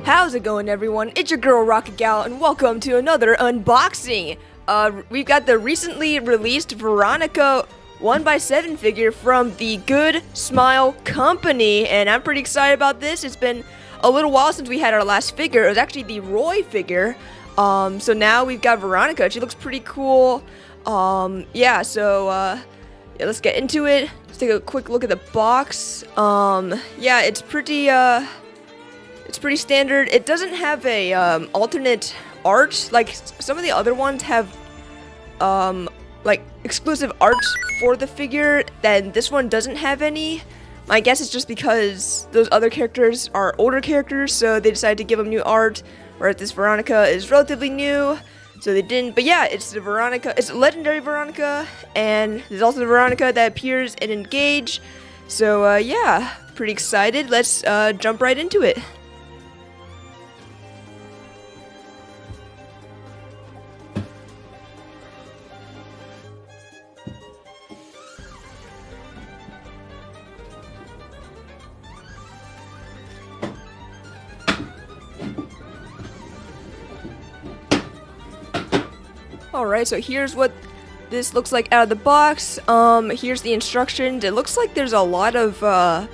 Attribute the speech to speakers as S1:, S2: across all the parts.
S1: How's it going, everyone? It's your girl Rocket Gal, and welcome to another unboxing. We've got the recently released Veronica 1x7 figure from the Good Smile Company, and I'm pretty excited about this. It's been a little while since we had our last figure. It was actually the Roy figure. So now we've got Veronica. She looks pretty cool. Yeah, let's get into it. Let's take a quick look at the box. Yeah, it's pretty standard. It doesn't have a alternate art like some of the other ones have, like exclusive art for the figure. Then this one doesn't have any. My guess is just because those other characters are older characters, so they decided to give them new art. Whereas this Veronica is relatively new, so they didn't. But yeah, it's the Veronica. It's a legendary Veronica, and there's also the Veronica that appears in Engage. So yeah, pretty excited. Let's jump right into it. Alright, so here's what this looks like out of the box. Here's the instructions. It looks like there's a lot of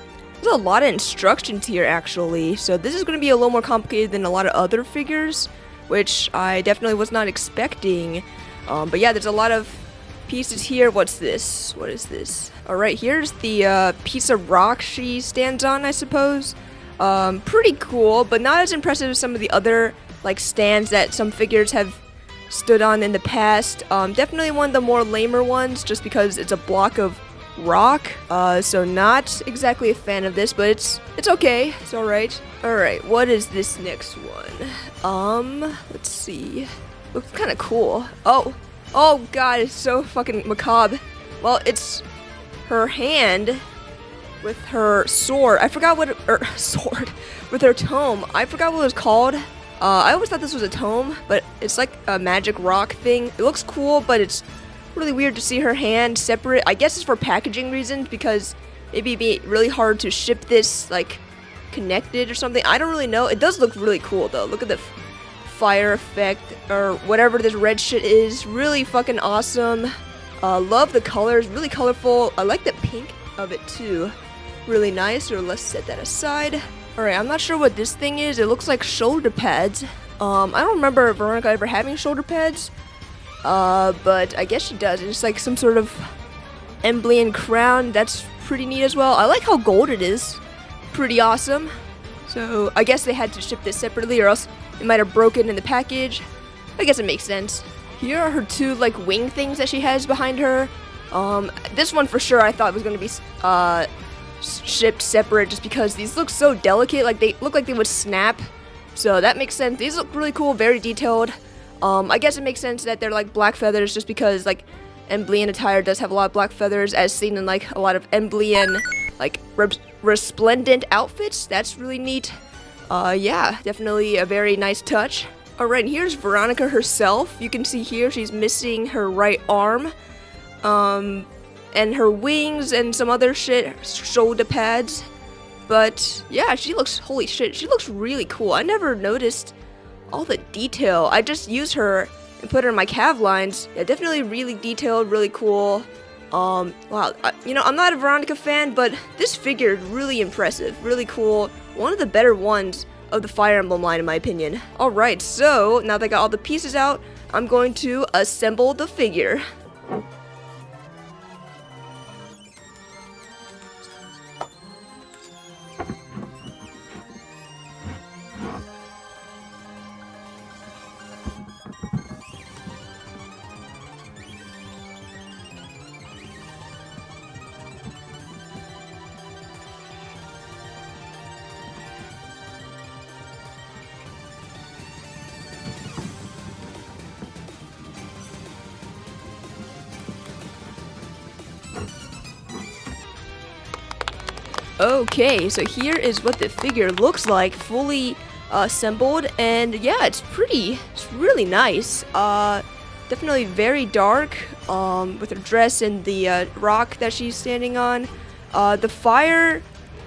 S1: instructions here, actually. So this is going to be a little more complicated than a lot of other figures, which I definitely was not expecting. But yeah, there's a lot of pieces here. What's this? What is this? Alright, here's the piece of rock she stands on, I suppose. Pretty cool, but not as impressive as some of the other like stands that some figures have stood on in the past. Definitely one of the more lamer ones, just because it's a block of rock. So not exactly a fan of this, but it's okay. It's alright. Alright, what is this next one? Let's see. Looks kind of cool. Oh god, it's so fucking macabre. Well, it's her hand with her sword. I forgot what sword with her tome. I forgot what it was called. I always thought this was a tome, but it's like a magic rock thing. It looks cool, but it's really weird to see her hand separate. I guess it's for packaging reasons, because maybe it'd be really hard to ship this, like, connected or something. I don't really know. It does look really cool, though. Look at the fire effect, or whatever this red shit is. Really fucking awesome. Love the colors. Really colorful. I like the pink of it, too. Really nice. Or let's set that aside. Alright, I'm not sure what this thing is. It looks like shoulder pads. I don't remember Veronica ever having shoulder pads. But I guess she does. It's like some sort of Emblem crown. That's pretty neat as well. I like how gold it is. Pretty awesome. So I guess they had to ship this separately, or else it might have broken in the package. I guess it makes sense. Here are her two like wing things that she has behind her. This one for sure I thought was going to be shipped separate, just because these look so delicate. Like, they look like they would snap, so that makes sense. These look really cool, very detailed. I guess it makes sense that they're like black feathers, just because like Emblem attire does have a lot of black feathers, as seen in like a lot of Emblem like resplendent outfits. That's really neat. Yeah, definitely a very nice touch. Alright, here's Veronica herself. You can see here she's missing her right arm, and her wings and some other shit, shoulder pads. But yeah, she looks, holy shit, she looks really cool. I never noticed all the detail. I just used her and put her in my calf lines. Yeah, definitely really detailed, really cool. Wow, you know, I'm not a Veronica fan, but this figure is really impressive, really cool. One of the better ones of the Fire Emblem line, in my opinion. Alright, so now that I got all the pieces out, I'm going to assemble the figure. Okay, so here is what the figure looks like, fully assembled, and yeah, it's really nice. Definitely very dark, with her dress and the rock that she's standing on. The fire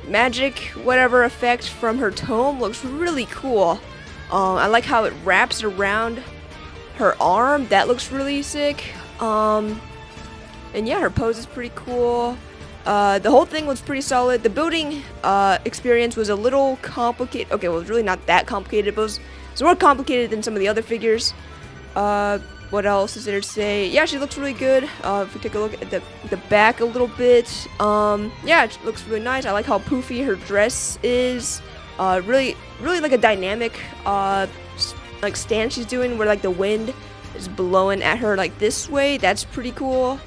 S1: magic whatever effect from her tome looks really cool. I like how it wraps around her arm. That looks really sick. And yeah, her pose is pretty cool. The whole thing was pretty solid. The building experience was a little complicated. Okay, well, it was really not that complicated, but it was more complicated than some of the other figures. What else is there to say? Yeah, she looks really good. If we take a look at the back a little bit, yeah, it looks really nice. I like how poofy her dress is. Really like a dynamic like stance she's doing, where like the wind is blowing at her like this way. That's pretty cool.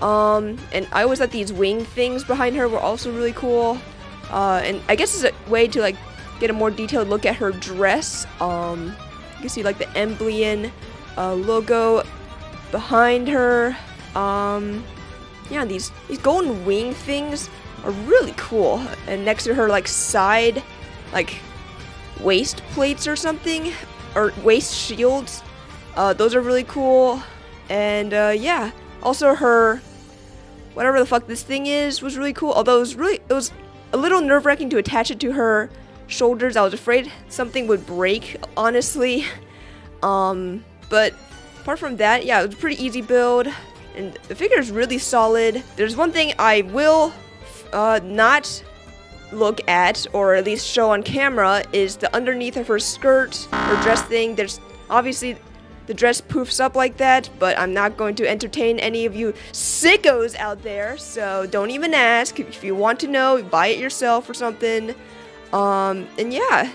S1: And I always thought these wing things behind her were also really cool. And I guess it's a way to like get a more detailed look at her dress. You can see like the Emblem logo behind her. Yeah, these golden wing things are really cool. And next to her like side like waist plates or something, or waist shields, those are really cool. And yeah, also her whatever the fuck this thing is was really cool. Although it was a little nerve-wracking to attach it to her shoulders. I was afraid something would break, honestly. But apart from that, yeah, it was a pretty easy build, and the figure is really solid. There's one thing I will not look at, or at least show on camera, is the underneath of her skirt, her dress thing. There's obviously the dress poofs up like that, but I'm not going to entertain any of you sickos out there, so don't even ask. If you want to know, buy it yourself or something. And yeah,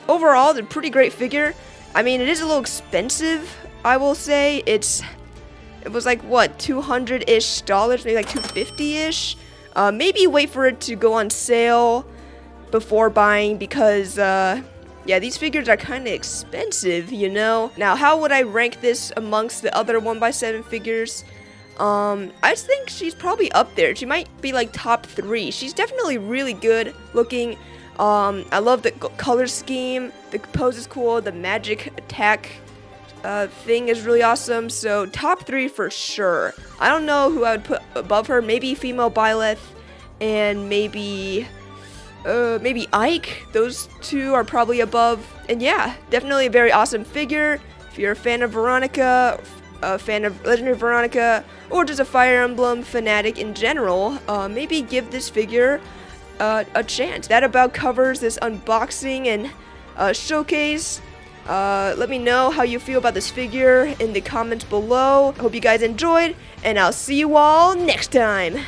S1: overall, it's a pretty great figure. I mean, it is a little expensive, I will say. It was like, what, $200-ish, maybe like $250-ish? Maybe wait for it to go on sale before buying, because, yeah, these figures are kind of expensive, you know? Now, how would I rank this amongst the other 1x7 figures? I think she's probably up there. She might be like top 3. She's definitely really good looking. I love the color scheme. The pose is cool. The magic attack thing is really awesome. So top 3 for sure. I don't know who I would put above her. Maybe female Byleth, and maybe Ike. Those two are probably above. And yeah, definitely a very awesome figure. If you're a fan of Veronica, a fan of Legendary Veronica, or just a Fire Emblem fanatic in general, maybe give this figure a chance. That about covers this unboxing and showcase. Let me know how you feel about this figure in the comments below. I hope you guys enjoyed, and I'll see you all next time.